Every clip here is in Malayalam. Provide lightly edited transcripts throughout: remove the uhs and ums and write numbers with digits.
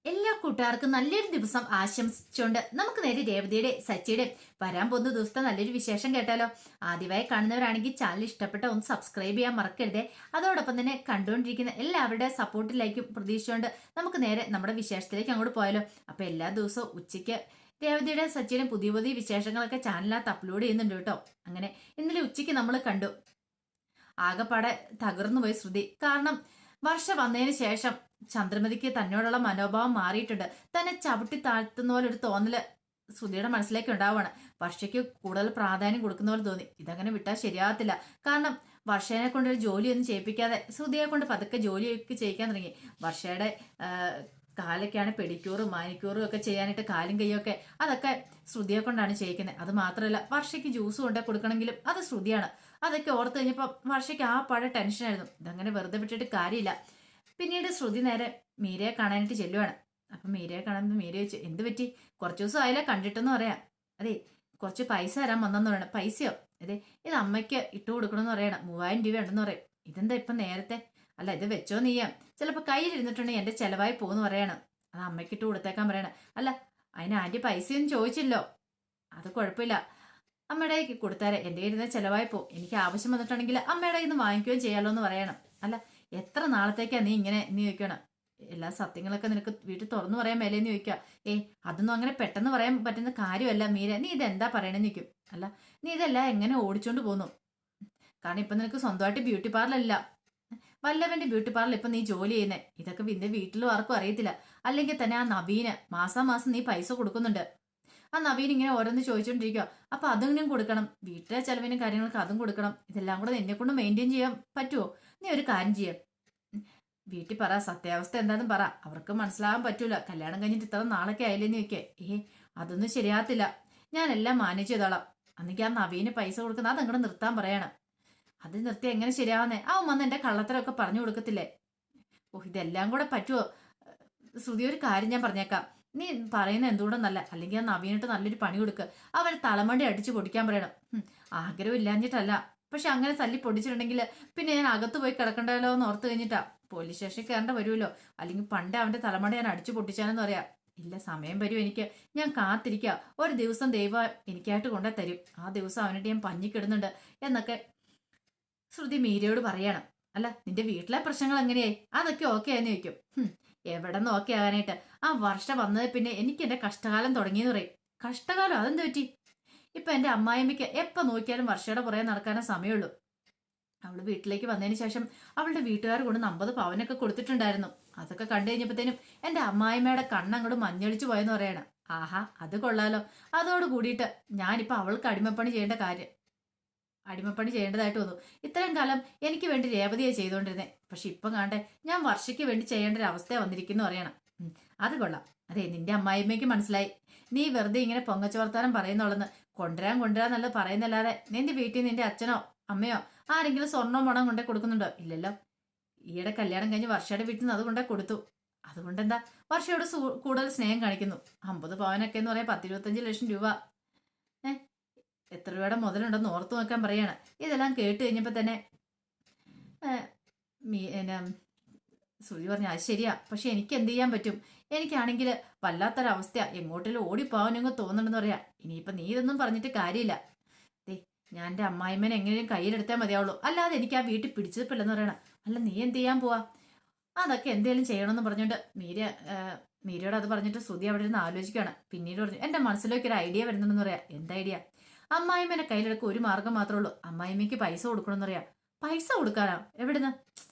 എല്ലാ കൂട്ടുകാർക്കും നല്ലൊരു ദിവസം ആശംസിച്ചുകൊണ്ട് നമുക്ക് നേരെ രേവതിയുടെ സച്ചിയുടെ വരാൻ പോകുന്ന ദിവസത്തെ നല്ലൊരു വിശേഷം കേട്ടാലോ. ആദ്യമായി കാണുന്നവരാണെങ്കിൽ ചാനൽ ഇഷ്ടപ്പെട്ട ഒന്ന് സബ്സ്ക്രൈബ് ചെയ്യാൻ മറക്കരുതേ. അതോടൊപ്പം തന്നെ കണ്ടുകൊണ്ടിരിക്കുന്ന എല്ലാവരുടെ സപ്പോർട്ടിലേക്കും പ്രതീക്ഷിച്ചുകൊണ്ട് നമുക്ക് നേരെ നമ്മുടെ വിശേഷത്തിലേക്ക് അങ്ങോട്ട് പോയാലോ. അപ്പൊ എല്ലാ ദിവസവും ഉച്ചയ്ക്ക് രേവതിയുടെ സച്ചിയുടെ പുതിയ പുതിയ വിശേഷങ്ങളൊക്കെ ചാനലിനകത്ത് അപ്ലോഡ് ചെയ്യുന്നുണ്ട് കേട്ടോ. അങ്ങനെ ഇന്നലെ ഉച്ചയ്ക്ക് നമ്മൾ കണ്ടു. ആകെപ്പാടെ തകർന്നു പോയി ശ്രുതി. കാരണം വർഷ വന്നതിന് ശേഷം ചന്ദ്രമതിക്ക് തന്നോടുള്ള മനോഭാവം മാറിയിട്ടുണ്ട്. തന്നെ ചവിട്ടി താഴ്ത്തുന്ന പോലെ ഒരു തോന്നല് ശ്രുതിയുടെ മനസ്സിലേക്ക് ഉണ്ടാവുകയാണ്. വർഷയ്ക്ക് കൂടുതൽ പ്രാധാന്യം കൊടുക്കുന്ന പോലെ തോന്നി. ഇതങ്ങനെ വിട്ടാൽ ശരിയാകത്തില്ല. കാരണം വർഷേനെ കൊണ്ട് ഒരു ജോലിയൊന്നും ചെയ്യിപ്പിക്കാതെ ശ്രുതിയെ കൊണ്ട് പതുക്കെ ജോലിയൊക്കെ ചെയ്യിക്കാൻ തുടങ്ങി. വർഷയുടെ കാലൊക്കെയാണ് പെഡിക്യൂറും മാനിക്യൂറും ഒക്കെ ചെയ്യാനായിട്ട് കാലും കൈയൊക്കെ അതൊക്കെ ശ്രുതിയെ കൊണ്ടാണ് ചെയ്യിക്കുന്നത്. അത് മാത്രമല്ല വർഷയ്ക്ക് ജ്യൂസ് കൊണ്ടേ കൊടുക്കണമെങ്കിലും അത് ശ്രുതിയാണ്. അതൊക്കെ ഓർത്ത് കഴിഞ്ഞപ്പോൾ വർഷയ്ക്ക് ആ പാടെ ടെൻഷനായിരുന്നു. ഇതങ്ങനെ വെറുതെ വിട്ടിട്ട് കാര്യമില്ല. പിന്നീട് ശ്രുതി നേരെ മീരയെ കാണാനായിട്ട് ചെല്ലുവാണ്. അപ്പം മീരയെ കാണുമ്പോൾ മീര ചോദിച്ചു, എന്ത് പറ്റി? കുറച്ച് ദിവസം ആയില്ല കണ്ടിട്ടെന്ന് പറയാം. അതെ, കുറച്ച് പൈസ തരാൻ വന്നെന്ന് പറയണം. പൈസയോ? അതെ, ഇത് അമ്മയ്ക്ക് ഇട്ട് കൊടുക്കണമെന്ന് പറയണം. 3000 രൂപ ഉണ്ടെന്ന് പറയും. ഇതെന്താ ഇപ്പം നേരത്തെ? അല്ല, ഇത് വെച്ചോ നീയാ, ചിലപ്പോൾ കയ്യിലിരുന്നിട്ടുണ്ടെങ്കിൽ എൻ്റെ ചിലവായി പോകുന്നു പറയണം. അത് അമ്മയ്ക്ക് ഇട്ട് കൊടുത്തേക്കാൻ പറയണം. അല്ല, അതിന് ആൻറ്റി പൈസയൊന്നും ചോദിച്ചില്ലോ. അത് കുഴപ്പമില്ല, അമ്മയുടെ കയ്യിൽ കൊടുത്താലേ എൻ്റെ കയ്യിൽ ഇരുന്ന് ചിലവായി പോകും. എനിക്ക് ആവശ്യം വന്നിട്ടുണ്ടെങ്കിൽ അമ്മയുടെ കയ്യിൽ നിന്ന് വാങ്ങിക്കുകയും ചെയ്യാമല്ലോ എന്ന് പറയണം. അല്ല, എത്ര നാളത്തേക്കാ നീ ഇങ്ങനെ നീ ചോദിക്കണം? എല്ലാ സത്യങ്ങളൊക്കെ നിനക്ക് വീട്ടിൽ തുറന്നു പറയാൻ മേലേന്ന് ചോദിക്കുക. അതൊന്നും അങ്ങനെ പെട്ടെന്ന് പറയാൻ പറ്റുന്ന കാര്യമല്ല മീര. നീ ഇതെന്താ പറയണെന്ന് നിൽക്കും. അല്ല, നീ ഇതെല്ലാം എങ്ങനെ ഓടിച്ചോണ്ട് പോന്നു? കാരണം ഇപ്പൊ നിനക്ക് സ്വന്തമായിട്ട് ബ്യൂട്ടി പാർലറില്ല. വല്ലവന്റെ ബ്യൂട്ടി പാർലർ ഇപ്പൊ നീ ജോലി ചെയ്യുന്നേ. ഇതൊക്കെ നിന്റെ വീട്ടിലും ആർക്കും അറിയത്തില്ല. അല്ലെങ്കിൽ തന്നെ ആ നവീന് മാസം നീ പൈസ കൊടുക്കുന്നുണ്ട്. ആ നവീൻ ഇങ്ങനെ ഓരോന്ന് ചോദിച്ചോണ്ടിരിക്കുക. അപ്പൊ അതെങ്കിലും കൊടുക്കണം, വീട്ടിലെ ചെലവിനും കാര്യങ്ങൾക്ക് അതും കൊടുക്കണം. ഇതെല്ലാം കൂടെ നിന്നെ കൊണ്ട് മെയിൻറ്റെയിൻ ചെയ്യാൻ പറ്റുമോ? നീ ഒരു കാര്യം ചെയ്യാം, വീട്ടിൽ പറ, സത്യാവസ്ഥ എന്താണെന്ന് പറ. അവർക്ക് മനസ്സിലാകാൻ പറ്റൂല. കല്യാണം കഴിഞ്ഞിട്ട് ഇത്ര നാളൊക്കെ ആയില്ലെന്ന് ചോദിക്കേ. അതൊന്നും ശരിയാകത്തില്ല, ഞാൻ എല്ലാം മാനേജ് ചെയ്തോളാം. അന്നെങ്കിൽ ആ നവീന് പൈസ കൊടുക്കുന്ന അതങ്ങോട്ട് നിർത്താൻ പറയണം. അത് നിർത്തി എങ്ങനെ ശരിയാവുന്നേ? അവൻ വന്ന് എന്റെ കള്ളത്തരമൊക്കെ പറഞ്ഞു കൊടുക്കത്തില്ലേ? ഇതെല്ലാം കൂടെ പറ്റുമോ? ശ്രുതി, ഒരു കാര്യം ഞാൻ പറഞ്ഞേക്കാം, നീ പറയുന്ന എന്തുകൊണ്ടെന്നല്ല, അല്ലെങ്കിൽ ആ നവീനിട്ട് നല്ലൊരു പണി കൊടുക്കുക. അവരെ തലമണ്ടി അടിച്ച് പൊടിക്കാൻ പറയണം. ആഗ്രഹം ഇല്ലാഞ്ഞിട്ടല്ല, പക്ഷെ അങ്ങനെ തല്ലി പൊടിച്ചിട്ടുണ്ടെങ്കിൽ പിന്നെ ഞാൻ അകത്ത് പോയി കിടക്കണ്ടല്ലോ എന്ന് ഓർത്ത് കഴിഞ്ഞിട്ടാ. പോലീസ് സ്റ്റേഷനിൽ കയറേണ്ട വരുമല്ലോ. അല്ലെങ്കിൽ പണ്ട് അവന്റെ തലമണ്ട ഞാൻ അടിച്ചു പൊട്ടിച്ചാനെന്ന് പറയാം. ഇല്ല, സമയം വരും എനിക്ക്, ഞാൻ കാത്തിരിക്കുക. ഒരു ദിവസം ദൈവം എനിക്കായിട്ട് കൊണ്ടേ തരും. ആ ദിവസം അവനായിട്ട് ഞാൻ പഞ്ഞിക്കിടുന്നുണ്ട് എന്നൊക്കെ ശ്രുതി മീരയോട് പറയണം. അല്ല, നിന്റെ വീട്ടിലെ പ്രശ്നങ്ങൾ എങ്ങനെയായി? അതൊക്കെ ഓക്കെ ആയെന്ന് ചോദിക്കും. എവിടെ നിന്ന് ഓക്കെ ആകാനായിട്ട്? ആ വർഷം വന്നത് പിന്നെ എനിക്ക് എന്റെ കഷ്ടകാലം തുടങ്ങിയെന്ന് പറയും. കഷ്ടകാലം? അതെന്ത് പറ്റി? ഇപ്പൊ എന്റെ അമ്മായിമ്മയ്ക്ക് എപ്പൊ നോക്കിയാലും വർഷയുടെ പുറകെ നടക്കാനേ സമയമുള്ളൂ. അവള് വീട്ടിലേക്ക് വന്നതിന് ശേഷം അവളുടെ വീട്ടുകാർ കൊണ്ട് 50 പവനൊക്കെ കൊടുത്തിട്ടുണ്ടായിരുന്നു. അതൊക്കെ കണ്ടു കഴിഞ്ഞപ്പോഴത്തേനും എന്റെ അമ്മായിമ്മയുടെ കണ്ണങ്ങോട്ട് മഞ്ഞളിച്ചു പോയെന്ന് പറയണം. ആഹാ, അത് കൊള്ളാലോ. അതോട് കൂടിയിട്ട് ഞാനിപ്പോ അവൾക്ക് അടിമപ്പണി ചെയ്യേണ്ടതായിട്ട് വന്നു. ഇത്രയും കാലം എനിക്ക് വേണ്ടി രേവതിയെ ചെയ്തുകൊണ്ടിരുന്നേ. പക്ഷെ ഇപ്പം കാണട്ടെ, ഞാൻ വർഷയ്ക്ക് വേണ്ടി ചെയ്യേണ്ട ഒരു അവസ്ഥ വന്നിരിക്കുന്നു അറിയണം. അത് കൊള്ളാം. അതെ, നിന്റെ അമ്മായിമ്മയ്ക്ക് മനസ്സിലായി നീ വെറുതെ ഇങ്ങനെ പൊങ്ങച്ച വർത്താനം പറയുന്നുള്ളെന്ന്. കൊണ്ടുവരാന്നല്ല പറയുന്നല്ലാതെ നിന്റെ വീട്ടിൽ നിന്റെ അച്ഛനോ അമ്മയോ ആരെങ്കിലും സ്വർണ്ണോ മണം കൊണ്ടേ കൊടുക്കുന്നുണ്ടോ? ഇല്ലല്ലോ. ഈയിടെ കല്യാണം കഴിഞ്ഞ് വർഷയുടെ വീട്ടിൽ നിന്ന് അത് കൊണ്ടേ കൊടുത്തു. അതുകൊണ്ടെന്താ, വർഷയോട് കൂടുതൽ സ്നേഹം കാണിക്കുന്നു. 50 പവനൊക്കെ എന്ന് പറയാൻ 10-25 ലക്ഷം രൂപ. എത്ര രൂപയുടെ മുതലുണ്ടെന്ന് ഓർത്തു നോക്കാൻ പറയാണ്. ഇതെല്ലാം കേട്ട് കഴിഞ്ഞപ്പോ തന്നെ ശ്രുതി പറഞ്ഞു, അത് ശരിയാ, പക്ഷെ എനിക്ക് എന്ത് ചെയ്യാൻ പറ്റും? എനിക്കാണെങ്കിൽ വല്ലാത്തൊരവസ്ഥയാ, എങ്ങോട്ടെങ്കിലും ഓടിപ്പോവാനൊന്നും തോന്നണമെന്ന് പറയാ. ഇനിയിപ്പൊ നീ ഇതൊന്നും പറഞ്ഞിട്ട് കാര്യമില്ല. ഞാൻ എൻ്റെ അമ്മായിമ്മനെ എങ്ങനെയും കയ്യിലെടുത്താൽ മതിയാവുള്ളൂ, അല്ലാതെ എനിക്ക് ആ വീട്ടിൽ പിടിച്ചതിപ്പില്ലെന്ന് പറയണം. അല്ല, നീ എന്ത് ചെയ്യാൻ പോവാ? അതൊക്കെ എന്തേലും ചെയ്യണമെന്ന് പറഞ്ഞുകൊണ്ട് മീരയോട് അത് പറഞ്ഞിട്ട് ശ്രുതി അവിടെ ഇരുന്ന് ആലോചിക്കുകയാണ്. പിന്നീട് പറഞ്ഞു, എന്റെ മനസ്സിലേക്ക് ഒരു ഐഡിയ വരുന്നുണ്ടെന്ന് പറയാം. എന്താ ഐഡിയ? അമ്മായിമ്മനെ കയ്യിലെടുക്കുക ഒരു മാർഗം മാത്രമേ ഉള്ളൂ. അമ്മായിമ്മയ്ക്ക് പൈസ കൊടുക്കണമെന്ന് പറയാം. പൈസ കൊടുക്കാനോ? എവിടുന്ന്?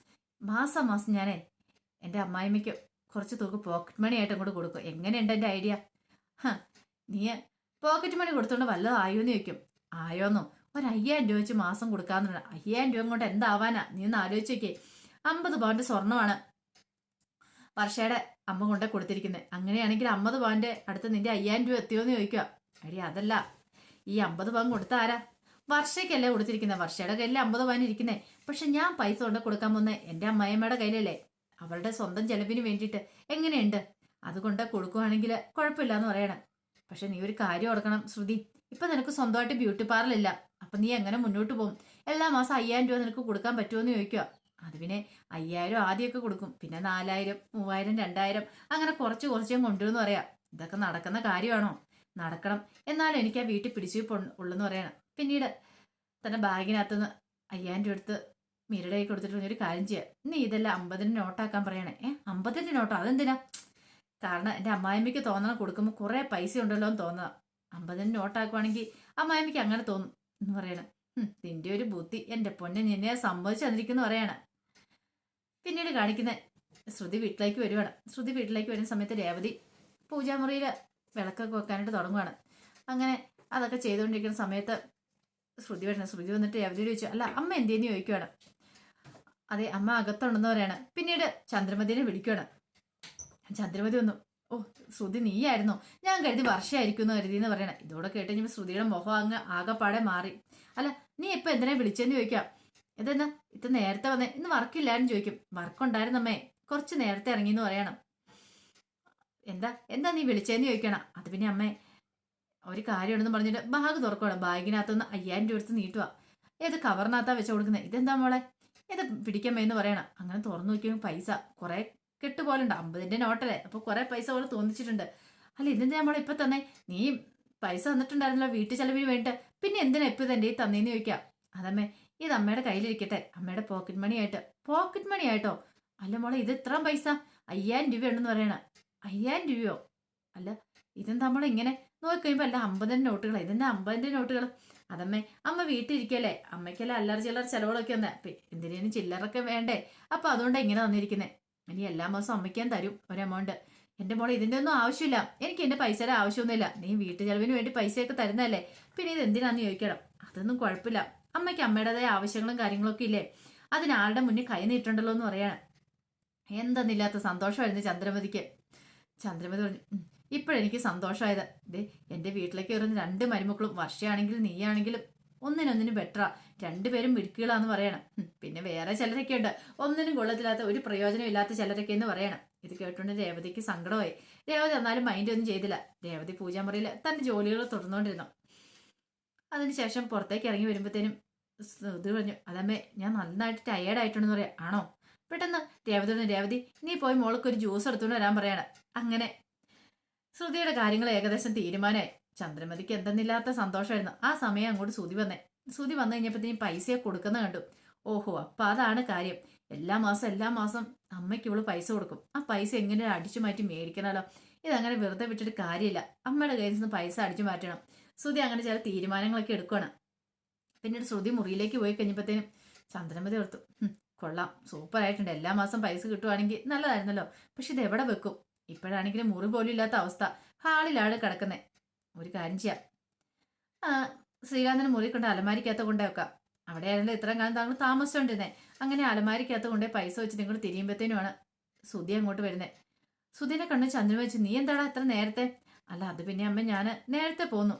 മാസം ഞാനേ എൻ്റെ അമ്മായിമ്മയ്ക്ക് കുറച്ച് തുക പോക്കറ്റ് മണി ആയിട്ട് അങ്ങോട്ട് കൊടുക്കും. എങ്ങനെയുണ്ട് എൻ്റെ ഐഡിയ? നീ പോക്കറ്റ് മണി കൊടുത്തോണ്ട് വല്ലതും ആയോന്ന് ചോദിക്കും. ആയോന്നോ? ഒരു 5000 രൂപ വെച്ച് മാസം കൊടുക്കാന്ന്. 5000 രൂപ കൊണ്ട് എന്താവാനാ? നീ ഒന്ന് ആലോചിച്ച് നോക്കേ. 50 പവന്റെ സ്വർണ്ണമാണ് വർഷയുടെ അമ്മ കൊണ്ടേ കൊടുത്തിരിക്കുന്നത്. അങ്ങനെയാണെങ്കിൽ 50 പവന്റെ അടുത്ത് നിന്റെ 5000 രൂപ എത്തിയോന്ന് ചോദിക്കുക. അടി, അതല്ല, ഈ 50 പവൻ കൊടുത്ത ആരാ? വർഷയ്ക്കല്ലേ കൊടുത്തിരിക്കുന്നത്. വർഷയുടെ കയ്യിൽ 50 പവൻ ഇരിക്കുന്നേ. പക്ഷെ ഞാൻ പൈസ കൊണ്ട് കൊടുക്കാൻ പോകുന്നേ എൻ്റെ അമ്മായിമ്മയുടെ കയ്യിലല്ലേ, അവളുടെ സ്വന്തം ചെലവിന് വേണ്ടിയിട്ട്. എങ്ങനെയുണ്ട്? അതുകൊണ്ട് കൊടുക്കുവാണെങ്കിൽ കുഴപ്പമില്ല എന്ന് പറയണം. പക്ഷെ നീ ഒരു കാര്യം ഓർക്കണം ശ്രുതി, ഇപ്പൊ നിനക്ക് സ്വന്തമായിട്ട് ബ്യൂട്ടി പാർലർ ഇല്ല. അപ്പൊ നീ എങ്ങനെ മുന്നോട്ട് പോകും? എല്ലാ മാസം 5000 രൂപ നിനക്ക് കൊടുക്കാൻ പറ്റുമോ എന്ന് ചോദിക്കുക. അത് പിന്നെ 5000 ആദ്യമൊക്കെ കൊടുക്കും, പിന്നെ 4000, 3000, 2000 അങ്ങനെ കുറച്ച് കുറച്ചും കൊണ്ടുവന്ന് പറയാം. ഇതൊക്കെ നടക്കുന്ന കാര്യമാണോ? നടക്കണം. എന്നാലും എനിക്ക് ആ വീട്ടിൽ പിടിച്ചു ഉള്ളെന്ന് പറയണം. പിന്നീട് തന്റെ ബാഗിനകത്തുനിന്ന് 5000 രൂപ എടുത്ത് മീരയുടെ കൈ കൊടുത്തിട്ട് ഒരു കാര്യം ചെയ്യാം, നീ ഇതെല്ലാം 50ന് നോട്ടാക്കാൻ പറയണേ. 50ന്റെ നോട്ടോ? അതെന്തിനാ? കാരണം എൻ്റെ അമ്മായിമ്മയ്ക്ക് തോന്നണം കൊടുക്കുമ്പോൾ കുറെ പൈസ ഉണ്ടല്ലോ എന്ന് തോന്നുക. 50ന് നോട്ടാക്കുവാണെങ്കിൽ അമ്മായിമ്മയ്ക്ക് അങ്ങനെ തോന്നും എന്ന് പറയണം. നിന്റെ ഒരു ബുദ്ധി എൻ്റെ പൊന്നെ, നിന്നെ സമ്മതിച്ചു തന്നിരിക്കുന്നു പറയാണ്. പിന്നീട് കാണിക്കുന്ന ശ്രുതി വീട്ടിലേക്ക് വരുവാണ്. ശ്രുതി വീട്ടിലേക്ക് വരുന്ന സമയത്ത് രേവതി പൂജാമുറിയിൽ വിളക്കൊക്കെ വെക്കാനായിട്ട് തുടങ്ങുവാണ്. അങ്ങനെ അതൊക്കെ ചെയ്തുകൊണ്ടിരിക്കുന്ന സമയത്ത് ശ്രുതി വരുന്നത്. ശ്രുതി വന്നിട്ട് രേവതിയോട് ചോദിച്ചു, അല്ല അമ്മ എന്തെന്ന് ചോദിക്കുവാണ്. അതെ, അമ്മ അകത്തുണ്ടെന്ന് പറയാണ്. പിന്നീട് ചന്ദ്രമതിനെ വിളിക്കുവാണ്. ചന്ദ്രമതി വന്നു. ഓ ശ്രുതി നീയായിരുന്നോ? ഞാൻ കരുതി വർഷമായിരിക്കും എന്ന് കരുതി എന്ന് പറയണം. ഇതോടെ കേട്ട് കഴിഞ്ഞപ്പോൾ ശ്രുതിയുടെ മുഖം അങ്ങ് ആകെപ്പാടെ മാറി. അല്ല നീ ഇപ്പൊ എന്തിനാ വിളിച്ചെന്ന് ചോദിക്കാം. ഇതെന്നാ ഇത് നേരത്തെ വന്നേ? ഇന്ന് വർക്കില്ലാന്ന് ചോദിക്കും. വർക്കുണ്ടായിരുന്നമ്മേ, കുറച്ച് നേരത്തെ ഇറങ്ങിന്ന് പറയണം. എന്താ എന്താ നീ വിളിച്ചതെന്ന് ചോദിക്കണം. അത് പിന്നെ അമ്മേ ഒരു കാര്യമുണ്ടെന്ന് പറഞ്ഞിട്ട് ബാഗ് തുറക്കണം. ബാഗിനകത്തുനിന്ന് 5000 രൂപ എടുത്ത് നീട്ടുക. ഏത് കവറിനകത്താ വെച്ച് കൊടുക്കുന്നത്? ഇതെന്താ മോളെ? ഇത് പിടിക്കാമേ എന്ന് പറയണം. അങ്ങനെ തുറന്നു നോക്കിയും പൈസ കുറെ കെട്ട് പോലെ ഉണ്ട്. 50ന്റെ നോട്ടല്ലേ, അപ്പൊ കുറെ പൈസ പോലെ തോന്നിച്ചിട്ടുണ്ട്. അല്ല ഇതെന്താ നമ്മളെ ഇപ്പൊ തന്നെ? നീ പൈസ തന്നിട്ടുണ്ടായിരുന്നല്ലോ വീട്ടു ചെലവിന് വേണ്ടിട്ട്, പിന്നെ എന്തിനാ ഇപ്പൊ ഇതെന്റെ ഈ തന്നേന്ന് ചോദിക്കാം. അതമ്മേ ഇത് അമ്മയുടെ കയ്യിലിരിക്കട്ടെ, അമ്മയുടെ പോക്കറ്റ് മണി ആയിട്ട്. പോക്കറ്റ് മണി ആയിട്ടോ? അല്ല മോളെ ഇത് ഇത്രയും പൈസ 5000 രൂപയുണ്ടെന്ന് പറയണ. 5000 രൂപയോ? അല്ല ഇതെന്താ നമ്മളെ ഇങ്ങനെ നോക്കിക്കഴിയുമ്പോ അല്ല 50ന്റെ നോട്ടുകൾ. ഇതെന്താ 50ന്റെ നോട്ടുകൾ? അതമ്മേ അമ്മ വീട്ടിലിരിക്കല്ലേ, അമ്മയ്ക്കല്ല അല്ലറ ചില്ലറ ചെലവുകളൊക്കെ വന്നേ, എന്തിനേലും ചില്ലറൊക്കെ വേണ്ടേ, അപ്പൊ അതുകൊണ്ടാണ് ഇങ്ങനെ തന്നിരിക്കുന്നത്. ഇനി എല്ലാ മാസവും അമ്മയ്ക്കാൻ തരും ഒരു എമൗണ്ട്. എന്റെ മോളെ ഇതിന്റെ ഒന്നും ആവശ്യമില്ല, എനിക്ക് എന്റെ പൈസയുടെ ആവശ്യമൊന്നുമില്ല. നീ വീട്ടു ചെലവിന് വേണ്ടി പൈസയൊക്കെ തരുന്നതല്ലേ, പിന്നെ ഇത് എന്തിനാന്ന് ചോദിക്കണം. അതൊന്നും കുഴപ്പമില്ല, അമ്മയ്ക്ക് അമ്മയുടേതായ ആവശ്യങ്ങളും കാര്യങ്ങളൊക്കെ ഇല്ലേ, അതിനാളുടെ മുന്നിൽ കൈ നീട്ടുണ്ടല്ലോ എന്ന് പറയാണ്. എന്തെന്നില്ലാത്ത സന്തോഷമായിരുന്നു ചന്ദ്രമതിക്ക്. ചന്ദ്രമതി പറഞ്ഞു, ഇപ്പോഴെനിക്ക് സന്തോഷമായത്. ദേ എന്റെ വീട്ടിലേക്ക് കയറുന്ന 2 മരുമക്കളും, വർഷയാണെങ്കിലും നീയാണെങ്കിലും ഒന്നിനൊന്നിനും ബെറ്ററാ. രണ്ടുപേരും മിടുക്കുകളാന്ന് പറയണം. പിന്നെ വേറെ ചിലരൊക്കെ ഉണ്ട്, ഒന്നിനും കൊള്ളത്തില്ലാത്ത ഒരു പ്രയോജനം ഇല്ലാത്ത ചിലരൊക്കെ എന്ന് പറയണം. ഇത് കേട്ടുകൊണ്ട് രേവതിക്ക് സങ്കടമായി. രേവതി എന്നാലും മൈൻഡ് ഒന്നും ചെയ്തില്ല. രേവതി പൂജാമുറിയിൽ തന്റെ ജോലികൾ തുടർന്നുകൊണ്ടിരുന്നു. അതിനുശേഷം പുറത്തേക്ക് ഇറങ്ങി വരുമ്പോഴത്തേനും ഇത് പറഞ്ഞു, അതമ്മേ ഞാൻ നന്നായിട്ട് ടയേർഡ് ആയിട്ടുണ്ടെന്ന് പറയാം. ആണോ? പെട്ടെന്ന് രേവതി നീ പോയി മോൾക്ക് ഒരു ജ്യൂസ് എടുത്തുകൊണ്ട് വരാൻ പറയാണ്. അങ്ങനെ ശ്രുതിയുടെ കാര്യങ്ങൾ ഏകദേശം തീരുമാനമായി. ചന്ദ്രമതിക്ക് എന്തെന്നില്ലാത്ത സന്തോഷമായിരുന്നു. ആ സമയം അങ്ങോട്ട് ശ്രുതി വന്നു കഴിഞ്ഞപ്പോഴത്തേക്കും പൈസയെ കൊടുക്കുന്ന കണ്ടു. ഓഹോ അപ്പൊ അതാണ് കാര്യം. എല്ലാ മാസം അമ്മയ്ക്ക് ഇവള് പൈസ കൊടുക്കും. ആ പൈസ എങ്ങനെ അടിച്ചു മാറ്റി മേടിക്കണമല്ലോ. ഇതങ്ങനെ വെറുതെ വിട്ടിട്ട് കാര്യമില്ല, അമ്മയുടെ കയ്യിൽ നിന്ന് പൈസ അടിച്ചു മാറ്റണം. ശ്രുതി അങ്ങനെ ചില തീരുമാനങ്ങളൊക്കെ എടുക്കുകയാണ്. പിന്നീട് ശ്രുതി മുറിയിലേക്ക് പോയി കഴിഞ്ഞപ്പോഴത്തേനും ചന്ദ്രമതി ഓർത്തു, കൊള്ളാം സൂപ്പർ ആയിട്ടുണ്ട്, എല്ലാ മാസം പൈസ കിട്ടുവാണെങ്കിൽ നല്ലതായിരുന്നല്ലോ. പക്ഷെ ഇത് എവിടെ വെക്കും? ഇപ്പോഴാണെങ്കിലും മുറി പോലും ഇല്ലാത്ത അവസ്ഥ, ഹാളിലാണ് കിടക്കുന്നത്. ഒരു കാര്യം ചെയ്യാം, ശ്രീകാന്തിന് മുറി കൊണ്ട് അലമാരിക്കകത്ത് കൊണ്ടേ വെക്കാം. അവിടെ ആയിരുന്നല്ലോ ഇത്രയും കാലം താങ്കൾ താമസിച്ചോണ്ടിരുന്നേ. അങ്ങനെ അലമാരിക്കകത്ത് കൊണ്ടേ പൈസ വെച്ച് നിങ്ങൾ തിരിയുമ്പോഴത്തേനുമാണ് സുധി അങ്ങോട്ട് വരുന്നത്. സുധിനെ കണ്ണ് ചന്ദ്രൻ വെച്ച്, നീ എന്താടാ ഇത്ര നേരത്തെ? അല്ല അത് പിന്നെ അമ്മ ഞാൻ നേരത്തെ പോന്നു.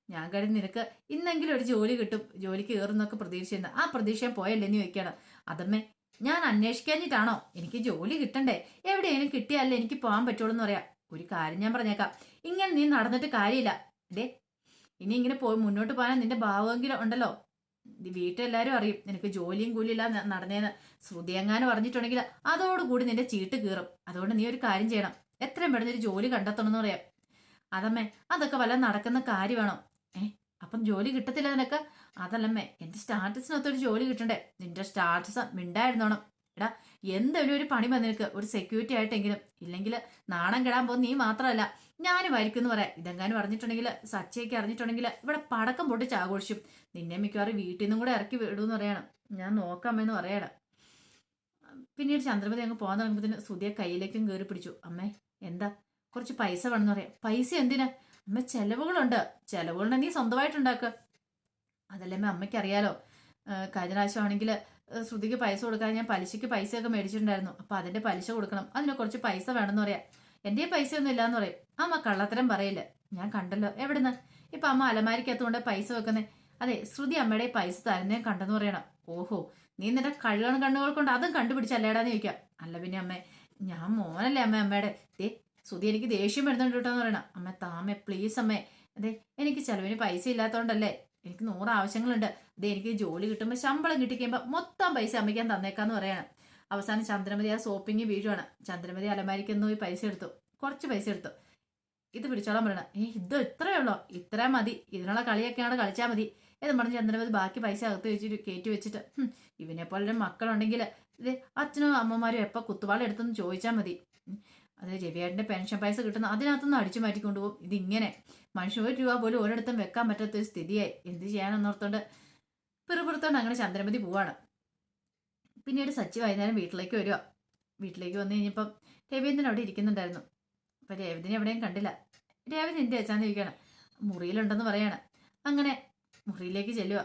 ഞാൻ കരുതി നിനക്ക് ഇന്നെങ്കിലും ഒരു ജോലി കിട്ടും, ജോലിക്ക് കയറുന്നൊക്കെ പ്രതീക്ഷിച്ചിരുന്നു. ആ പ്രതീക്ഷ പോയല്ലേന്ന് ചോദിക്കാണ്. അതമ്മേ ഞാൻ അന്വേഷിക്കാഞ്ഞിട്ടാണോ? എനിക്ക് ജോലി കിട്ടണ്ടേ, എവിടെയെങ്കിലും കിട്ടിയാലേ എനിക്ക് പോകാൻ പറ്റുള്ളൂ എന്ന് പറയാം. ഒരു കാര്യം ഞാൻ പറഞ്ഞേക്കാം, ഇങ്ങനെ നീ നടന്നിട്ട് കാര്യമില്ല. അതെ ഇനി ഇങ്ങനെ പോയി മുന്നോട്ട് പോകാൻ നിന്റെ ഭാവമെങ്കിലും ഉണ്ടല്ലോ. വീട്ടിലെല്ലാരും അറിയും നിനക്ക് ജോലിയും കൂലിയില്ല നടന്നേന്ന്. ശ്രുതി എങ്ങാനും പറഞ്ഞിട്ടുണ്ടെങ്കിൽ അതോടുകൂടി നിന്റെ ചീട്ട് കീറും. അതുകൊണ്ട് നീ ഒരു കാര്യം ചെയ്യണം, എത്രയും പെട്ടെന്ന് ഒരു ജോലി കണ്ടെത്തണം എന്ന് പറയാം. അതമ്മേ അതൊക്കെ വല്ല നടക്കുന്ന കാര്യമാണോ? അപ്പം ജോലി കിട്ടത്തില്ല നിനക്ക്? അതല്ലമ്മേ എന്റെ സ്റ്റാറ്റസിനൊത്തൊരു ജോലി കിട്ടണ്ടേ. നിന്റെ സ്റ്റാറ്റസ് മിണ്ടായിരുന്നോണം. എടാ എന്തെങ്കിലും ഒരു പണി വന്ന് നിനക്ക്, ഒരു സെക്യൂരിറ്റി ആയിട്ടെങ്കിലും. ഇല്ലെങ്കിൽ നാണം കെടാൻ പോകുന്ന നീ മാത്രമല്ല ഞാനും ആയിരിക്കും എന്ന് പറയാം. ഇതെങ്ങാനും അറിഞ്ഞിട്ടുണ്ടെങ്കിൽ, സച്ചയൊക്കെ അറിഞ്ഞിട്ടുണ്ടെങ്കിൽ ഇവിടെ പടക്കം പൊട്ടിച്ച് ആഘോഷിക്കും. നിന്നെ മിക്കവാറും വീട്ടിൽ നിന്നും കൂടെ ഇറക്കി വിടുമെന്ന് പറയണം. ഞാൻ നോക്കാമെന്ന് പറയണം. പിന്നീട് ചന്ദ്രമതി അങ്ങ് പോകാൻ തുടങ്ങുമ്പോഴത്തേന് സുധിയെ കയ്യിലേക്കും കയറി പിടിച്ചു. അമ്മേ എന്താ? കുറച്ച് പൈസ വേണമെന്ന് പറയാം. പൈസ എന്തിനാ അമ്മ? ചെലവുകളുണ്ട്. ചെലവുകളുണ്ട് നീ സ്വന്തമായിട്ടുണ്ടാക്കുക. അതല്ലേ അമ്മയ്ക്ക് അറിയാലോ. കഴിഞ്ഞ പ്രാവശ്യമാണെങ്കിൽ ശ്രുതിക്ക് പൈസ കൊടുക്കാൻ ഞാൻ പലിശയ്ക്ക് പൈസയൊക്കെ മേടിച്ചിട്ടുണ്ടായിരുന്നു. അപ്പൊ അതിന്റെ പലിശ കൊടുക്കണം, അതിന് കുറച്ച് പൈസ വേണമെന്ന് പറയാം. എന്റെ പൈസ ഒന്നും ഇല്ലാന്ന് പറയും. അമ്മ കള്ളത്തരം പറയില്ല, ഞാൻ കണ്ടല്ലോ. എവിടുന്ന്? ഇപ്പൊ അമ്മ അലമാരിക്കകത്തുകൊണ്ട് പൈസ വെക്കുന്നേ. അതെ ശ്രുതി അമ്മയുടെ പൈസ തരുന്നേ കണ്ടെന്ന് പറയണം. ഓഹോ നീ നിന്റെ കഴുകണ കണ്ണുകൾ കൊണ്ട് അതും കണ്ടുപിടിച്ചല്ലേടാന്ന് ചോദിക്കാം. അല്ല പിന്നെ അമ്മേ ഞാൻ മോനല്ലേ അമ്മയുടെ. ശ്രുതി എനിക്ക് ദേഷ്യം വരുന്നുണ്ട് കേട്ടോന്ന് പറയണം. അമ്മ താമേ പ്ലീസ് അമ്മേ, അതെ എനിക്ക് ചെലവിന് പൈസ ഇല്ലാത്തോണ്ടല്ലേ എനിക്ക് 100 ആവശ്യങ്ങളുണ്ട്. ഇത് എനിക്ക് ജോലി കിട്ടുമ്പോൾ ശമ്പളം കിട്ടിക്കഴിയുമ്പോൾ മൊത്തം പൈസ അമ്മയ്ക്കാൻ തന്നേക്കാന്ന് പറയാണ്. അവസാനം ചന്ദ്രമതി ആ സോപ്പിങ് വീഴുവാണ്. ചന്ദ്രമതി അലമാരിക്കൊന്ന് പോയി പൈസ എടുത്തു, കുറച്ച് പൈസ എടുത്തു. ഇത് പിടിച്ചോളാൻ പറയണം. ഇത് ഇത്രയേ ഉള്ളോ, ഇത്രയും മതി, ഇതിനുള്ള കളിയൊക്കെയാണ് കളിച്ചാൽ മതി എന്ന് പറഞ്ഞ് ചന്ദ്രമതി ബാക്കി പൈസ അകത്ത് വെച്ചിട്ട് കയറ്റി വെച്ചിട്ട്, ഇവനെ പോലെ മക്കളുണ്ടെങ്കിൽ ഇത് അച്ഛനും അമ്മമാരും എപ്പോൾ കുത്തുവാളെടുത്തെന്ന് ചോദിച്ചാൽ മതി. അത് രവിയേട്ടൻ്റെ പെൻഷൻ പൈസ കിട്ടുന്ന അതിനകത്തുനിന്ന് അടിച്ചു മാറ്റിക്കൊണ്ടുപോകും. ഇതിങ്ങനെ മനുഷ്യ 1 രൂപ പോലും ഒരിടത്തും വെക്കാൻ പറ്റാത്തൊരു സ്ഥിതിയായി. എന്ത് ചെയ്യാനെന്നോർത്തോണ്ട് പിറുപിറുത്തോണ്ട് അങ്ങനെ ചന്ദ്രമതി പോവാണ്. പിന്നീട് സച്ചി വൈകുന്നേരം വീട്ടിലേക്ക് വരിക. വീട്ടിലേക്ക് വന്നു കഴിഞ്ഞപ്പം രവീന്ദ്രൻ അവിടെ ഇരിക്കുന്നുണ്ടായിരുന്നു. അപ്പം രേവതിനെ എവിടെയും കണ്ടില്ല. രേവതി എന്ത് വെച്ചാന്ന് ചോദിക്കുകയാണ്. മുറിയിലുണ്ടെന്ന് പറയാണ്. അങ്ങനെ മുറിയിലേക്ക് ചെല്ലുക.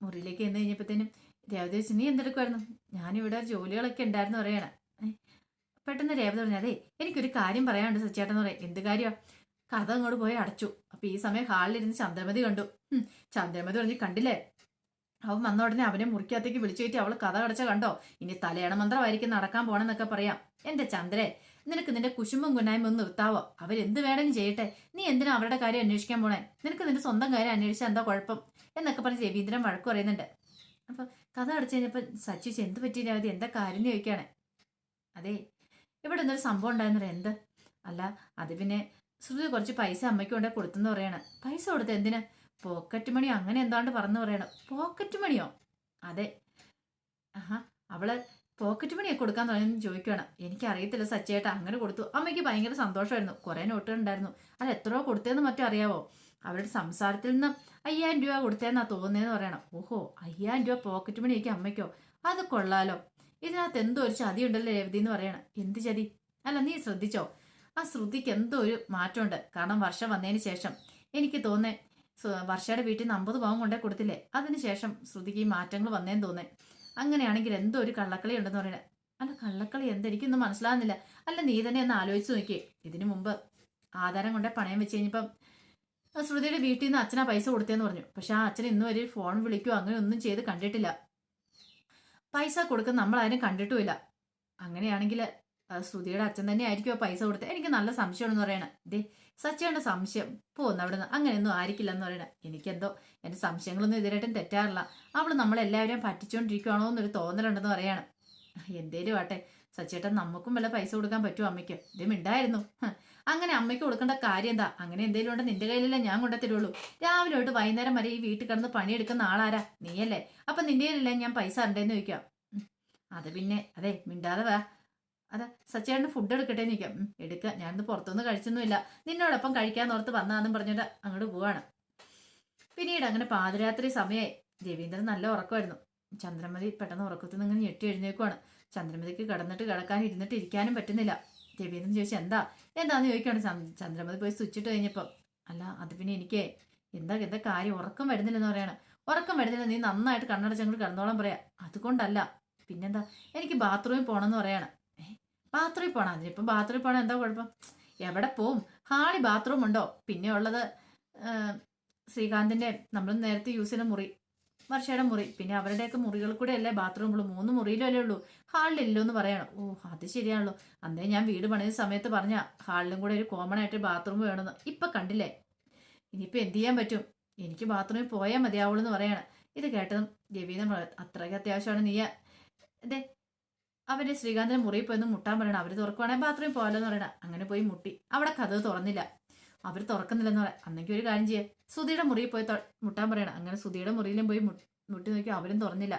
മുറിയിലേക്ക് ചെന്ന് കഴിഞ്ഞപ്പോഴത്തേനും രേവതി വെച്ച്, നീ എന്തെടുക്കുമായിരുന്നു? ഞാനിവിടെ ജോലികളൊക്കെ ഉണ്ടായിരുന്നു പറയാണ്. പെട്ടെന്ന് രേവതി പറഞ്ഞു, അതെ എനിക്കൊരു കാര്യം പറയാനുണ്ട് സച്ചേട്ടെന്ന് പറയും. എന്ത് കാര്യമാണ്? കഥ അങ്ങോട്ട് പോയി അടച്ചു. അപ്പൊ ഈ സമയം ഹാളിലിരുന്ന് ചന്ദ്രമതി കണ്ടു. ചന്ദ്രമതി പറഞ്ഞു, കണ്ടില്ലേ, അവൻ വന്ന ഉടനെ അവനെ മുറിക്കകത്തേക്ക് വിളിച്ചു കയറ്റി അവൾ കഥ അടച്ച കണ്ടോ? ഇനി തലയണ മന്ത്രമായിരിക്കും നടക്കാൻ പോണെന്നൊക്കെ പറയാം. എന്റെ ചന്ദ്രേ, നിനക്ക് നിന്റെ കുശുമ്പും കുന്നായ്മ ഒന്ന് നിർത്താവോ? അവരെന്ത് വേണമെങ്കിലും ചെയ്യട്ടെ, നീ എന്തിനാ അവരുടെ കാര്യം അന്വേഷിക്കാൻ പോണേ? നിനക്ക് നിന്റെ സ്വന്തം കാര്യം അന്വേഷിച്ചാൽ എന്താ കുഴപ്പം എന്നൊക്കെ പറഞ്ഞ് രവീന്ദ്രൻ വഴക്ക് പറയുന്നുണ്ട്. അപ്പൊ കഥ അടച്ചു കഴിഞ്ഞപ്പോൾ സച്ചി എന്ത് പറ്റി രവതി, എന്താ കാര്യം ചോദിക്കുകയാണ്. അതെ, ഇവിടെ എന്തൊരു സംഭവം ഉണ്ടായെന്ന് പറയാം. എന്ത്? അല്ല, അത് പിന്നെ ശ്രുതി കുറച്ച് പൈസ അമ്മയ്ക്ക് കൊണ്ടേ കൊടുത്തെന്ന് പറയാണ്. പൈസ കൊടുത്ത് എന്തിനാ? പോക്കറ്റ് മണി അങ്ങനെ എന്താണ്ട് പറഞ്ഞു പറയണം. പോക്കറ്റ് മണിയോ? അതെ. ആഹാ, അവള് പോക്കറ്റ് മണിയൊക്കെ കൊടുക്കാൻ തുടങ്ങി ചോദിക്കുകയാണ്. എനിക്കറിയത്തില്ല സച്ചേട്ടാ, അങ്ങനെ കൊടുത്തു. അമ്മയ്ക്ക് ഭയങ്കര സന്തോഷമായിരുന്നു. കുറേ നോട്ടുകൾ ഉണ്ടായിരുന്നു. അത് എത്രയോ കൊടുത്തതെന്ന് മറ്റും അറിയാവോ? അവരുടെ സംസാരത്തിൽ നിന്ന് 5000 രൂപ കൊടുത്തതെന്നാ തോന്നുന്നതെന്ന് പറയണം. ഓഹോ, 5000 രൂപ പോക്കറ്റ് മണിയൊക്കെ അമ്മയ്ക്കോ? അത് കൊള്ളാലോ. ഇതിനകത്ത് എന്തോ ഒരു ചതി ഉണ്ടല്ലോ രവതി എന്ന് പറയണം. എന്ത് ചതി? അല്ല, നീ ശ്രദ്ധിച്ചോ? ആ ശ്രുതിക്ക് എന്തോ ഒരു മാറ്റമുണ്ട്. കാരണം വർഷം വന്നതിന് ശേഷം എനിക്ക് തോന്നേ വർഷയുടെ വീട്ടിൽ നിന്ന് 50 പവൻ കൊണ്ടേ കൊടുത്തില്ലേ, അതിനുശേഷം ശ്രുതിക്ക് ഈ മാറ്റങ്ങൾ വന്നേന്ന് തോന്നേ. അങ്ങനെയാണെങ്കിൽ എന്തോ ഒരു കള്ളക്കളി ഉണ്ടെന്ന് പറയണേ. അല്ല, കള്ളക്കളി എന്തെനിക്കൊന്നും മനസ്സിലാകുന്നില്ല. അല്ല, നീ തന്നെ ഒന്ന് ആലോചിച്ച് നോക്കിയേ. ഇതിനു മുമ്പ് ആധാരം കൊണ്ടേ പണയം വെച്ച് കഴിഞ്ഞപ്പം ശ്രുതിയുടെ വീട്ടിൽ നിന്ന് അച്ഛനാ പൈസ കൊടുത്തേന്ന് പറഞ്ഞു. പക്ഷെ ആ അച്ഛൻ ഇന്നും ഒരു ഫോൺ വിളിക്കുകയോ അങ്ങനെ ഒന്നും ചെയ്ത് കണ്ടിട്ടില്ല. പൈസ കൊടുക്കുന്ന നമ്മൾ അതിനെ കണ്ടിട്ടുമില്ല. അങ്ങനെയാണെങ്കിൽ ശ്രുതിയുടെ അച്ഛൻ തന്നെ ആയിരിക്കും ആ പൈസ കൊടുത്തത്. എനിക്ക് നല്ല സംശയമാണെന്ന് പറയണേ. ദേ സച്ചയുടെ സംശയം പോകുന്നു അവിടുന്ന്. അങ്ങനെയൊന്നും ആയിരിക്കില്ല എന്ന് പറയണേ. എനിക്കെന്തോ എൻ്റെ സംശയങ്ങളൊന്നും ഇതിനായിട്ടും തെറ്റാറില്ല. അവൾ നമ്മളെല്ലാവരെയും പറ്റിച്ചുകൊണ്ടിരിക്കുകയാണോ എന്നൊരു തോന്നലുണ്ടെന്ന് പറയാണ്. എന്തേലും ആട്ടെ, സച്ചേട്ടൻ നമുക്കും വല്ല പൈസ കൊടുക്കാൻ പറ്റുമോ അമ്മയ്ക്ക്? ഇതേ മിണ്ടായിരുന്നു. അങ്ങനെ അമ്മയ്ക്ക് കൊടുക്കേണ്ട കാര്യം എന്താ? അങ്ങനെ എന്തെങ്കിലും ഉണ്ട് നിന്റെ കയ്യിലല്ലേ ഞാൻ കൊണ്ടുത്തരുള്ളൂ. രാവിലെ തൊട്ട് വൈകുന്നേരം വരെ ഈ വീട്ടിൽ കിടന്ന് പണിയെടുക്കുന്ന ആളാരാ? നീയല്ലേ. അപ്പൊ നിന്റെ കയ്യിലല്ലേ ഞാൻ പൈസ ഉണ്ടേന്ന് ചോദിക്കാം. അത് പിന്നെ അതെ, മിണ്ടാതെ വാ. അതെ, സച്ചേട്ടന് ഫുഡ് എടുക്കട്ടെ എന്ന് ചോദിക്കാം. എടുക്കുക, ഞാനിന്ന് പുറത്തുനിന്ന് കഴിച്ചൊന്നുമില്ല, നിന്നോടൊപ്പം കഴിക്കാന്നോർത്ത് വന്നാന്നും പറഞ്ഞിട്ട് അങ്ങോട്ട് പോവാണ്. പിന്നീട് അങ്ങനെ പാതിരാത്രി സമയമായി. രവീന്ദ്രൻ നല്ല ഉറക്കമായിരുന്നു. ചന്ദ്രമതി പെട്ടെന്ന് ഉറക്കത്തിൽ നിന്ന് ഇങ്ങനെ ഞെട്ടി എഴുന്നേക്കുവാണ്. ചന്ദ്രമതിക്ക് ഇരുന്നിട്ട് ഇരിക്കാനും പറ്റുന്നില്ല. രവീന്ദ്രൻ ചോദിച്ചു, എന്താന്ന് ചോദിക്കുകയാണ്. ചന്ദ്രമതി പോയി സ്വിച്ചിട്ട് കഴിഞ്ഞപ്പം, അല്ല അത് പിന്നെ എനിക്ക് എന്താ കാര്യം, ഉറക്കം വരുന്നില്ലെന്ന് പറയാണ്. ഉറക്കം വരുന്നില്ല, നീ നന്നായിട്ട് കണ്ണടച്ചങ്ങോട്ട് കിടന്നോളം പറയാ. അതുകൊണ്ടല്ല, പിന്നെന്താ, എനിക്ക് ബാത്റൂമിൽ പോകണമെന്ന് പറയാണ്. ബാത്റൂമിൽ പോകണം? അതിനിപ്പം ബാത്റൂമിൽ പോകണം എന്താ കുഴപ്പം? എവിടെ പോവും? ഹാളിൽ ബാത്റൂം ഉണ്ടോ? പിന്നെ ഉള്ളത് ശ്രീകാന്തിന്റെ നമ്മൾ നേരത്തെ യൂസ് ചെയ്യുന്ന മുറി, വർഷയുടെ മുറി, പിന്നെ അവരുടെയൊക്കെ മുറികൾ കൂടെ അല്ലേ ബാത്റൂം ഉള്ളൂ. 3 മുറിയിലല്ലേ ഉള്ളൂ, ഹാളിലില്ലോ എന്ന് പറയണം. ഓ, അത് ശരിയാണല്ലോ. അന്നേ ഞാൻ വീട് പണിയുന്ന സമയത്ത് പറഞ്ഞ ഹാളിലും കൂടെ ഒരു കോമൺ ആയിട്ട് ബാത്റൂം വേണമെന്ന്. ഇപ്പൊ കണ്ടില്ലേ, ഇനിയിപ്പോ എന്ത് ചെയ്യാൻ പറ്റും? എനിക്ക് ബാത്റൂമിൽ പോയാൽ മതിയാവുള്ളൂ എന്ന് പറയണം. ഇത് കേട്ടതും രവീന്ദ്രൻ അത്രയ്ക്ക് അത്യാവശ്യമാണ്, നീ അതെ അവര് ശ്രീകാന്തിന്റെ മുറിയിൽ പോയി മുട്ടാൻ പറയണം. അവര് തുറക്കുവാണെങ്കിൽ ബാത്റൂമിൽ പോകാലെന്ന് പറയണം. അങ്ങനെ പോയി മുട്ടി. അവിടെ കഥ തുറന്നില്ല. അവർ തുറക്കുന്നില്ലെന്ന് പറയാം. അന്നെങ്കിൽ ഒരു കാര്യം ചെയ്യാം, സുധിയുടെ മുറിയിൽ പോയി മുട്ടാൻ പറയണം. അങ്ങനെ സുധിയുടെ മുറിയിലും പോയി മുട്ടി നോക്കി, അവരും തുറന്നില്ല.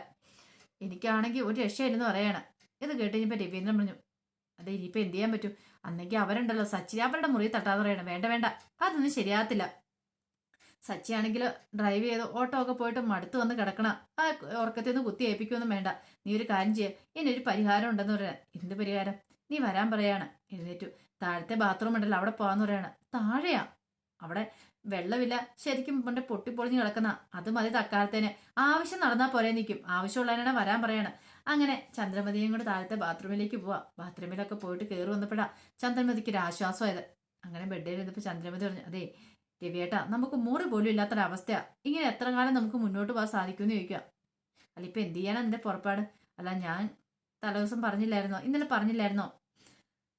എനിക്കാണെങ്കിൽ ഒരു രക്ഷയില്ലെന്ന് പറയണം. ഇത് കേട്ട് കഴിഞ്ഞപ്പോൾ രവീന്ദ്രൻ പറഞ്ഞു, അതെ ഇനിയിപ്പോൾ എന്ത് ചെയ്യാൻ പറ്റും? അന്നെങ്കിൽ അവരുണ്ടല്ലോ സച്ചി, അവരുടെ മുറിയിൽ തട്ടാന്ന് പറയണം. വേണ്ട, അതൊന്നും ശരിയാകത്തില്ല. സച്ചി ആണെങ്കിൽ ഡ്രൈവ് ചെയ്ത് ഓട്ടോ ഒക്കെ പോയിട്ട് മടുത്ത് വന്ന് കിടക്കണം. ആ ഉറക്കത്തിൽ നിന്ന് കുത്തി ഏൽപ്പിക്കൊന്നും വേണ്ട. നീ ഒരു കാര്യം ചെയ്യ, ഇനിയൊരു പരിഹാരം ഉണ്ടെന്ന് പറയാൻ. എന്ത് പരിഹാരം? നീ വരാൻ പറയാണ്. എഴുന്നേറ്റു. താഴത്തെ ബാത്റൂം ഉണ്ടല്ലോ, അവിടെ പോകാന്ന് പറയാണ്. താഴെയാ? അവിടെ വെള്ളമില്ല, ശരിക്കും പണ്ട് പൊട്ടിപ്പൊളിഞ്ഞ് കിടക്കുന്ന. അത് മതി തക്കാലത്തേന്. ആവശ്യം നടന്നാൽ പോരെ നിൽക്കും. ആവശ്യമുള്ളതിനാണ് വരാൻ പറയാണ്. അങ്ങനെ ചന്ദ്രമതിയും കൂടെ താഴത്തെ ബാത്റൂമിലേക്ക് പോവാ. ബാത്റൂമിലൊക്കെ പോയിട്ട് കയറി വന്നപ്പോഴാ ചന്ദ്രമതിക്ക് ഒരു ആശ്വാസമായത്. അങ്ങനെ ബെഡിൽ ഇരുന്നപ്പോൾ ചന്ദ്രമതി പറഞ്ഞു, അതെ രവിയേട്ടാ, നമുക്ക് മുറി പോലും ഇല്ലാത്തൊരവസ്ഥയാ. ഇങ്ങനെ എത്ര കാലം നമുക്ക് മുന്നോട്ട് പോകാൻ സാധിക്കുമെന്ന് ചോദിക്കുക. അല്ല ഇപ്പൊ എന്ത് ചെയ്യാനാ നിന്റെ പുറപ്പാട്? അല്ല ഞാൻ തലേദിവസം പറഞ്ഞില്ലായിരുന്നോ, ഇന്നലെ പറഞ്ഞില്ലായിരുന്നോ,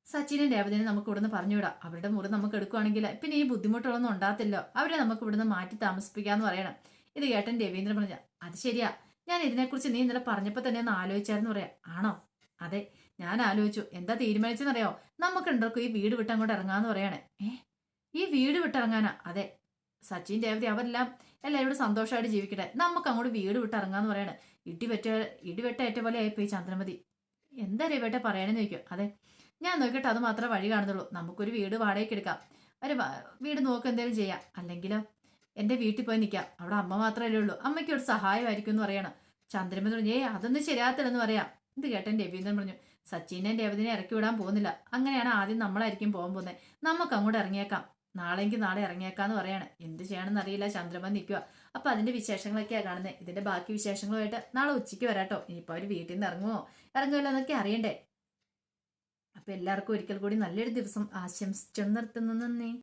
സച്ചിനും രേവതിനും നമുക്ക് ഇവിടുന്ന് പറഞ്ഞുവിടാം. അവരുടെ മുറി നമുക്ക് എടുക്കുവാണെങ്കിൽ പിന്നെ ഈ ബുദ്ധിമുട്ടുകളൊന്നും ഉണ്ടാകത്തില്ലോ. അവരെ നമുക്ക് ഇവിടുന്ന് മാറ്റി താമസിപ്പിക്കാന്ന് പറയണം. ഇത് കേട്ടൻ രവീന്ദ്രൻ പറഞ്ഞ അത് ശരിയാ, ഞാൻ ഇതിനെക്കുറിച്ച് നീ ഇന്നലെ പറഞ്ഞപ്പോ തന്നെ ഒന്ന് ആലോചിച്ചായിരുന്നു പറയാ. ആണോ? അതെ, ഞാൻ ആലോചിച്ചു. എന്താ തീരുമാനിച്ചെന്നറിയോ? നമുക്ക് രണ്ടുപേർക്കും ഈ വീട് വിട്ട് അങ്ങോട്ട് ഇറങ്ങാന്ന് പറയാണ്. ഈ വീട് വിട്ടിറങ്ങാനാ? അതെ, സച്ചിൻ രേവതി അവരെല്ലാം എല്ലാവരോടും സന്തോഷമായിട്ട് ജീവിക്കട്ടെ, നമുക്ക് അങ്ങോട്ട് വീട് വിട്ട് ഇറങ്ങാന്ന് പറയാണ്. ഇടിവെട്ടേറ്റ പോലെ ആയിപ്പോയി ചന്ദ്രമതി. എന്താ രേവേട്ട പറയണെന്ന് ചോദിക്കും. അതെ, ഞാൻ നോക്കിയിട്ട് അത് മാത്രമേ വഴി കാണുന്നുള്ളൂ. നമുക്കൊരു വീട് വാടകയ്ക്ക് എടുക്കാം, ഒരു വീട് നോക്ക് എന്തെങ്കിലും ചെയ്യാം, അല്ലെങ്കിലോ എന്റെ വീട്ടിൽ പോയി നിൽക്കാം, അവിടെ അമ്മ മാത്രമല്ലേ ഉള്ളൂ, അമ്മയ്ക്ക് ഒരു സഹായമായിരിക്കും എന്ന് പറയണം. ചന്ദ്രമതി പറഞ്ഞു അതൊന്നും ശരിയാകത്തില്ലെന്ന് പറയാം. ഇത് കേട്ടൻ രവീന്ദ്രൻ പറഞ്ഞു സച്ചിനെയും രേവതിനെ ഇറക്കി വിടാൻ പോകുന്നില്ല, അങ്ങനെയാണ് ആദ്യം നമ്മളായിരിക്കും പോകാൻ പോകുന്നത്, നമുക്ക് അങ്ങോട്ട് ഇറങ്ങിയേക്കാം, നാളെങ്കിൽ നാളെ ഇറങ്ങിയേക്കാന്ന് പറയാണ്. എന്ത് ചെയ്യണമെന്ന് അറിയില്ല, ചന്ദ്രമതി നിൽക്കുക. അപ്പൊ അതിന്റെ വിശേഷങ്ങളൊക്കെയാണ് കാണുന്നത്. ഇതിന്റെ ബാക്കി വിശേഷങ്ങളുമായിട്ട് നാളെ ഉച്ചയ്ക്ക് വരാട്ടോ. ഇനിയിപ്പോ അവര് വീട്ടിൽ നിന്ന് ഇറങ്ങുമോ ഇറങ്ങുമല്ലോ എന്നൊക്കെ അറിയണ്ടേ. അപ്പൊ എല്ലാവർക്കും ഒരിക്കൽ കൂടി നല്ലൊരു ദിവസം ആശംസിച്ചു നിർത്തുന്നു. നന്ദി.